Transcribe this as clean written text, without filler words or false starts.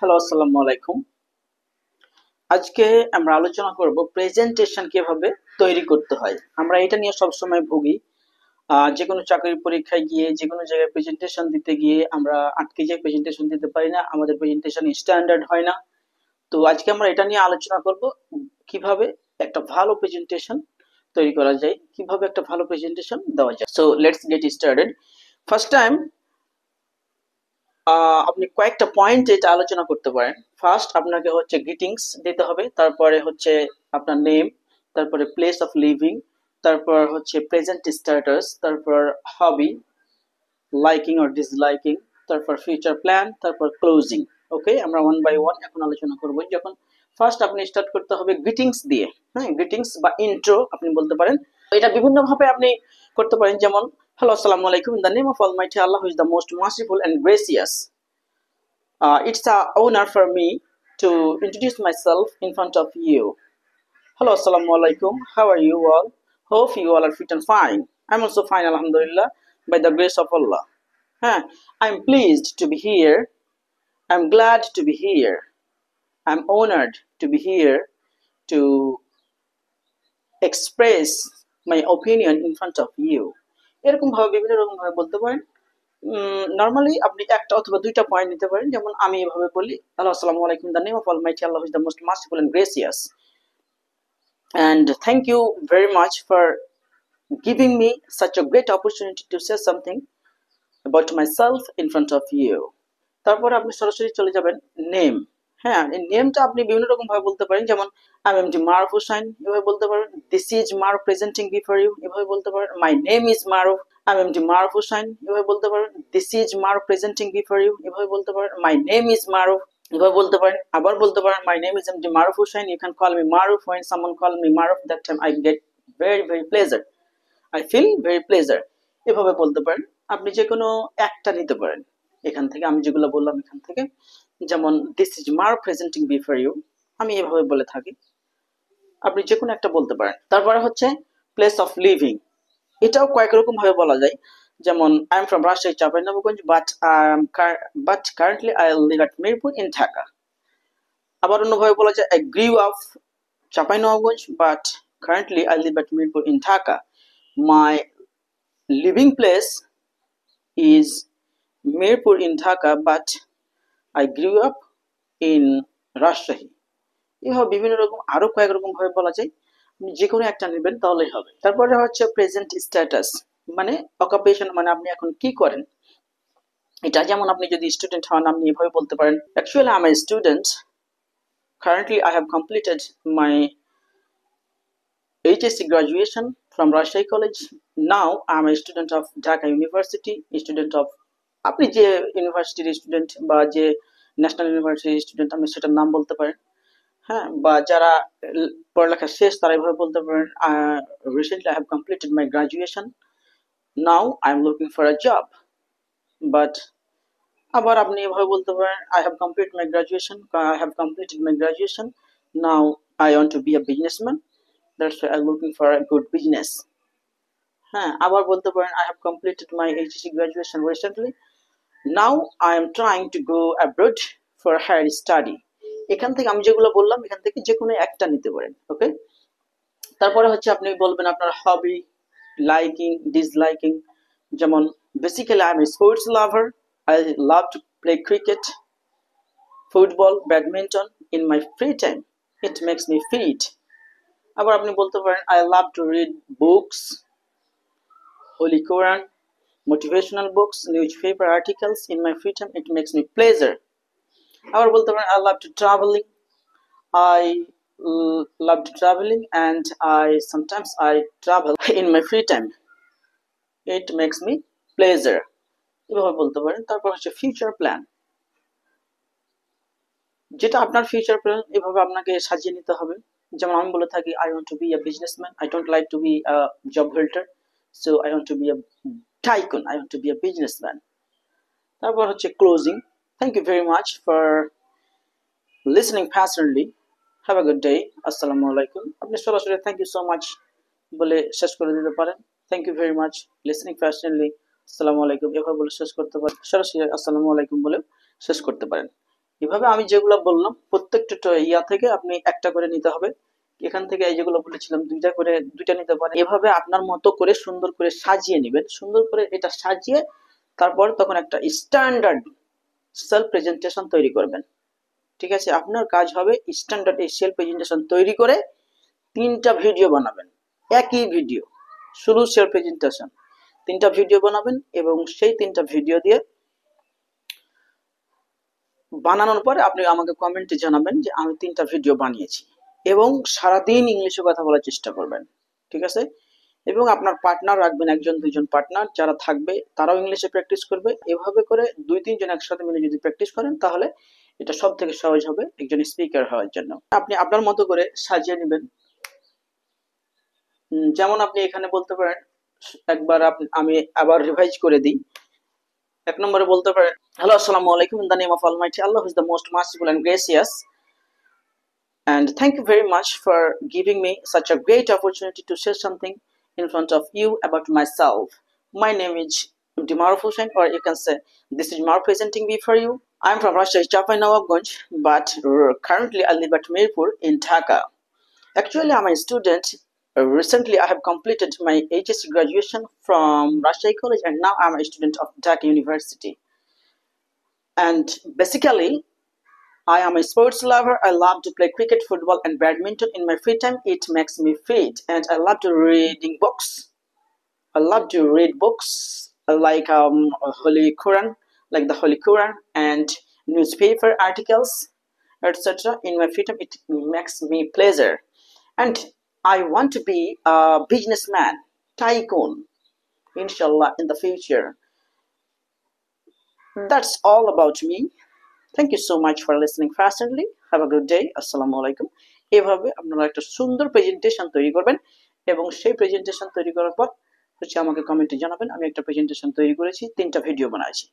Hello, আসসালামু আলাইকুম। আজকে আমরা আলোচনা করব প্রেজেন্টেশন কিভাবে তৈরি করতে হয়। আমরা এটা নিয়ে সবসময় ভুগি। যে কোনো চাকরির পরীক্ষায় গিয়ে যে কোনো জায়গায় প্রেজেন্টেশন দিতে গিয়ে আমরা আটকে যাই, প্রেজেন্টেশন দিতে পারি না, আমাদের প্রেজেন্টেশন স্ট্যান্ডার্ড হয় না। তো আজকে আমরা এটা নিয়ে আলোচনা করব কিভাবে একটা ভালো প্রেজেন্টেশন তৈরি করা যায়, কিভাবে একটা ভালো প্রেজেন্টেশন দেওয়া যায়। So let's get started. First time আপনি কয়েকটা পয়েন্ট এটা আলোচনা করতে পারেন। ফার্স্ট আপনাকে হচ্ছে গ্রিটিংস দিতে হবে, তারপরে হচ্ছে আপনার নেম, তারপরে প্লেস অফ লিভিং, তারপর হচ্ছে প্রেজেন্ট স্ট্যাটাস, তারপর হবি, লাইকিং অর ডিসলাইকিং, তারপর ফিউচার প্ল্যান, তারপর ক্লোজিং। ওকে, আমরা ওয়ান বাই ওয়ান এখন আলোচনা করব। যখন ফার্স্ট আপনি স্টার্ট করতে হবে গ্রিটিংস দিয়ে। হ্যাঁ, গ্রিটিংস বা ইন্ট্রো আপনি বলতে পারেন। এটা বিভিন্ন ভাবে আপনি করতে পারেন, যেমন হ্যালো, আসসালামু আলাইকুম। In the name of almighty Allah, who is the most merciful and gracious. It's an honor for me to introduce myself in front of you. Hello, assalamu alaikum. How are you all? Hope you all are fit and fine. I'm also fine, alhamdulillah, by the grace of Allah. Huh? I'm pleased to be here. I'm glad to be here. I'm honored to be here to express my opinion in front of you. এরকম ভাবে বিভিন্ন রকম ভাবে বলতে পারেন। Normally আপনি একটা অথবা দুইটা পয়েন্ট নিতে পারেন, যেমন আমি এভাবে বলি, হ্যালো, আসসালামু আলাইকুম। The name of almighty Allah is the most merciful and gracious, and thank you very much for giving me such a great opportunity to say something about myself in front of you. তারপর আপনি সরাসরি চলে যাবেন name. হ্যাঁ, এই নেমটা আপনি বিভিন্ন রকম ভাবে বলতে পারেন, যেমন I am the Maruf Hossain, এভাবে বলতে পারেন। This is Maruf presenting before you, এভাবে বলতে পারেন। My name is Maruf, I am the Maruf Hossain, এভাবে বলতে পারেন। This is Maruf presenting before you, এভাবে বলতে পারেন। মাই নেম ইজ মারুফ, এভাবে বলতে পারেন। আবার বলতে পারেন, my name is MD Maruf Hossain, you can call me Maruf. when someone call me Maruf, that time I get very pleasure, I feel very pleasure. এভাবে বলতে পারেন। আপনি যে কোনো একটা নিতে পারেন এখান থেকে, আমি যেগুলো বললাম এখান থেকে। যেমন দিস ইজ মার প্রেজেন্টিং বিফোর ইউ, আমি এভাবে বলে থাকি। আপনি যে কোনো একটা বলতে পারেন। তারপরে হচ্ছে প্লেস অফ লিভিং, এটাও কয়েক রকম ভাবে বলা যায়। যেমন I am from Rajshahi Chapainawabganj, but currently I live at Mirpur in Dhaka. আবার অন্যভাবে বলা যায়, I grew up Chapainawabganj, but currently I live at Mirpur in Dhaka. My living place is Mirpur in Dhaka, but I grew up in Rajshahi. এভাবে বিভিন্ন রকম আরো কয়েক রকম ভাবে বলা যায়। আপনি যে কোনো একটা নেবেন তাহলেই হবে। তারপরে হচ্ছে প্রেজেন্ট স্ট্যাটাস, মানে অকুপেশন, মানে আপনি এখন কি করেন। এটা যেমন আপনি যদি স্টুডেন্ট হন, আপনি এভাবে বলতে পারেন, actually I M a student, currently I have completed my HSC graduation from Rajshahi College. Now I am a student of Dhaka University, student of, আপনি যে ইউনিভার্সিটির স্টুডেন্ট বা যে ন্যাশনাল ইউনিভার্সিটির স্টুডেন্ট, আপনি সেটার নাম বলতে পারেন। হ্যাঁ, বা যারা পড়ালেখা শেষ তারা এভাবে বলতে পারেন, recently I have completed my graduation, now I am looking for a job. But আবার আপনি এভাবে বলতে পারেন, I have completed my graduation, now I want to be a businessman, that's why I am looking for a good business. হ্যাঁ, আবার বলতে পারেন, I have completed my HSC graduation recently, now I am trying to go abroad for higher study. এখান থেকে আমি যেগুলো বললাম এখান থেকে যে কোনো একটা নিতে পারেন। ওকে, তারপরে হচ্ছে আপনি বলবেন আপনার হবি, লাইকিং, ডিসলাইকিং। যেমন basically I am sports lover, I love to play cricket, football, badminton in my free time, it makes me fit. আবার আপনি বলতে পারেন, I love to read books, holy Quran, motivational books, newspaper articles in my free time, it makes me pleasure. আবার বলতে পারেন, I love to traveling, I love to traveling and sometimes I travel in my free time, it makes me pleasure. এভাবে বলতে পারেন। তারপর হচ্ছে future plan, যেটা আপনার ফিউচার প্ল্যান এভাবে আপনাকে সাজিয়ে নিতে হবে। যেমন আমি বলে থাকি, I want to be a businessman, I don't like to be a job holder, so I want to be a tycoon, I want to be a businessman. তারপর হচ্ছে closing, thank you very much for listening passionately, have a good day, আসসালামু আলাইকুম। আপনি সরাসরি thank you so much বলে শেষ করে দিতে পারেন। Thank you very much listening passionately, আসসালামু আলাইকুম এভাবে বলে শেষ করতে পারেন। সরাসরি আসসালামু আলাইকুম বলে শেষ করতে পারেন। এভাবে আমি যেগুলো বললাম প্রত্যেকটা ইয়া থেকে আপনি একটা করে নিতে হবে। এখান থেকে এই যেগুলো বলেছিলাম দুইটা নিতে পারেন। এভাবে আপনার মতো করে সুন্দর করে সাজিয়ে নেবেন। সুন্দর করে এটা সাজিয়ে তারপর তখন একটা স্ট্যান্ডার্ড সেলফ প্রেজেন্টেশন তৈরি করবেন। ঠিক আছে, আপনার কাজ হবে স্ট্যান্ডার্ড এই সেলফ প্রেজেন্টেশন তৈরি করে 3টা ভিডিও বানাবেন। একই ভিডিও, শুধু সেলফ প্রেজেন্টেশন 3টা ভিডিও বানাবেন এবং সেই 3টা ভিডিও দিয়ে বানানোর পরে আপনি আমাকে কমেন্টে জানাবেন যে আমি 3টা ভিডিও বানিয়েছি, এবং সারাদিন ইংলিশে কথা বলার চেষ্টা করবেন। ঠিক আছে, এবং আপনার পার্টনার রাখবেন, 1-2জন পার্টনার যারা থাকবে তারাও ইংলিশে প্র্যাকটিস করবে। এভাবে করে 2-3 জন একসাথে মিলে যদি প্র্যাকটিস করেন তাহলে এটা সব থেকে সহজ হবে একজন স্পিকার হওয়ার জন্য। আপনি আপনার মতো করে সাজিয়ে নেবেন। যেমন আপনি এখানে বলতে পারেন, একবার আমি আবার রিভাইজ করে দিই। 1 নম্বরে বলতে পারেন, হ্যালো আসসালামু আলাইকুম, in the name of almighty Allah, who is the most merciful and gracious, and thank you very much for giving me such a great opportunity to share something in front of you about myself. My name is Dimar Hussain, or you can say this is Mar presenting me for you. I'm from Rajshahi Chapai-Nawabganj, but currently I live at Mirpur in Dhaka. Actually, I'm a student. Recently, I have completed my HSC graduation from Rajshahi College, and now I'm a student of Dhaka University. And basically, I am a sports lover. I love to play cricket, football, and badminton in my free time. It makes me fit, and I love to reading books. I love to read books like Holy Quran, like the Holy Quran, and newspaper articles, etc. In my free time, it makes me pleasure, and I want to be a businessman, tycoon, inshallah, in the future. That's all about me. Thank you so much for listening fastly. Have a good day. আসসালামু আলাইকুম। এভাবে আপনারা একটা সুন্দর presentation তৈরি করবেন, এবং সেই প্রেজেন্টেশন তৈরি করার পর আমাকে কমেন্টে জানাবেন। আমি একটা প্রেজেন্টেশন তৈরি করেছি, 3টা ভিডিও বানাইছি।